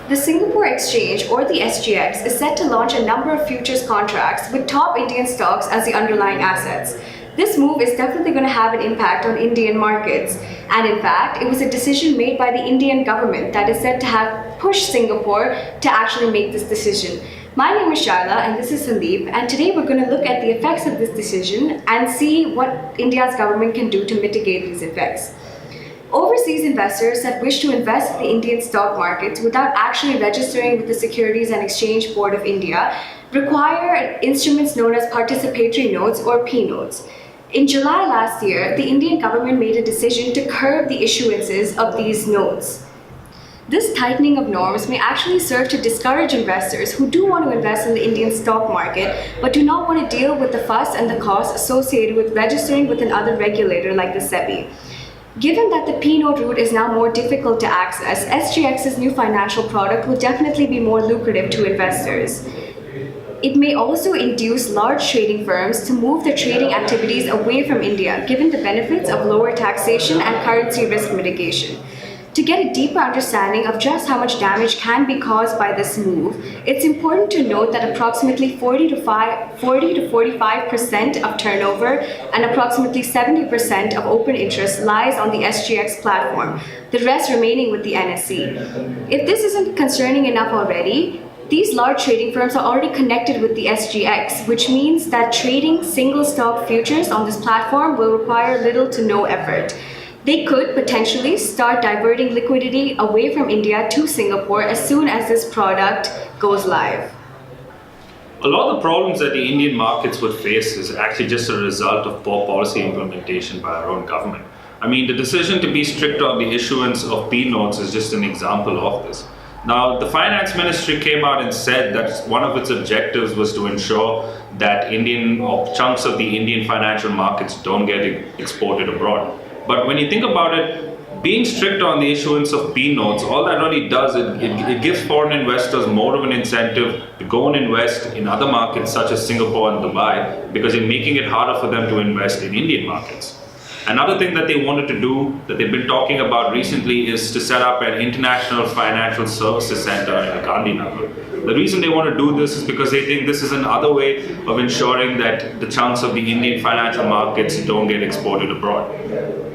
The Singapore Exchange, or the SGX, is set to launch a number of futures contracts with top Indian stocks as the underlying assets. This move is definitely going to have an impact on Indian markets. And in fact, it was a decision made by the Indian government that is said to have pushed Singapore to actually make this decision. My name is Shyla and this is Sandeep, and today we're going to look at the effects of this decision and see what India's government can do to mitigate these effects. Overseas investors that wish to invest in the Indian stock markets without actually registering with the Securities and Exchange Board of India require instruments known as Participatory Notes, or P-Notes. In July last year, the Indian government made a decision to curb the issuances of these notes. This tightening of norms may actually serve to discourage investors who do want to invest in the Indian stock market but do not want to deal with the fuss and the costs associated with registering with another regulator like the SEBI. Given that the P-Note route is now more difficult to access, SGX's new financial product will definitely be more lucrative to investors. It may also induce large trading firms to move their trading activities away from India, given the benefits of lower taxation and currency risk mitigation. To get a deeper understanding of just how much damage can be caused by this move, it's important to note that approximately 40 to 45% of turnover and approximately 70% of open interest lies on the SGX platform, the rest remaining with the NSE. If this isn't concerning enough already, these large trading firms are already connected with the SGX, which means that trading single stock futures on this platform will require little to no effort. They could potentially start diverting liquidity away from India to Singapore as soon as this product goes live. A lot of the problems that the Indian markets would face is actually just a result of poor policy implementation by our own government. I mean, the decision to be strict on the issuance of P-Notes is just an example of this. Now, the finance ministry came out and said that one of its objectives was to ensure that chunks of the Indian financial markets don't get exported abroad. But when you think about it, being strict on the issuance of P-Notes, all that really does, it gives foreign investors more of an incentive to go and invest in other markets such as Singapore and Dubai, because it's making it harder for them to invest in Indian markets. Another thing that they wanted to do, that they've been talking about recently, is to set up an international financial services center in Gandhinagar. The reason they want to do this is because they think this is another way of ensuring that the chunks of the Indian financial markets don't get exported abroad.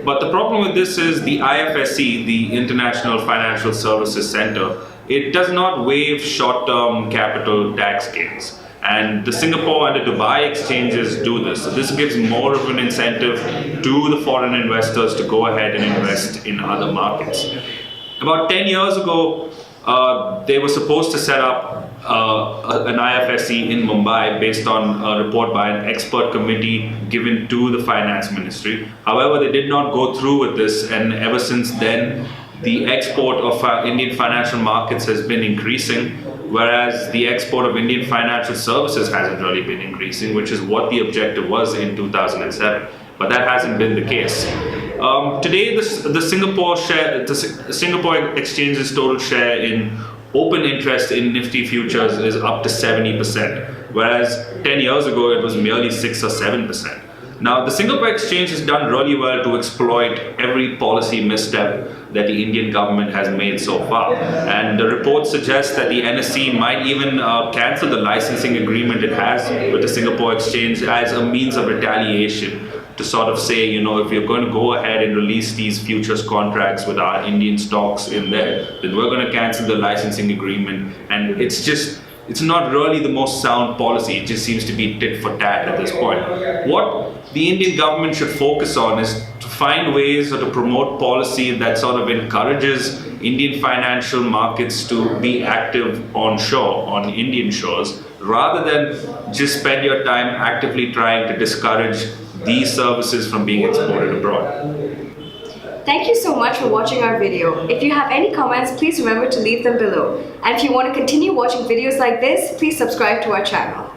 But the problem with this is the IFSC, the International Financial Services Center, it does not waive short-term capital tax gains. And the Singapore and the Dubai exchanges do this. So this gives more of an incentive to the foreign investors to go ahead and invest in other markets. About 10 years ago, they were supposed to set up an IFSC in Mumbai based on a report by an expert committee given to the finance ministry. However, they did not go through with this, and ever since then, the export of Indian financial markets has been increasing, whereas the export of Indian financial services hasn't really been increasing, which is what the objective was in 2007. But that hasn't been the case. Today, the Singapore Exchange's total share in open interest in Nifty futures is up to 70%, whereas 10 years ago it was merely 6 or 7%. Now, the Singapore Exchange has done really well to exploit every policy misstep that the Indian government has made so far. And the report suggests that the NSE might even cancel the licensing agreement it has with the Singapore Exchange as a means of retaliation, to sort of say, if you're going to go ahead and release these futures contracts with our Indian stocks in there, then we're going to cancel the licensing agreement. And it's not really the most sound policy. It just seems to be tit for tat at this point. What the Indian government should focus on is to find ways or to promote policy that sort of encourages Indian financial markets to be active onshore, on Indian shores, rather than just spend your time actively trying to discourage these services from being exported abroad. Thank you so much for watching our video. If you have any comments, please remember to leave them below. And if you want to continue watching videos like this, please subscribe to our channel.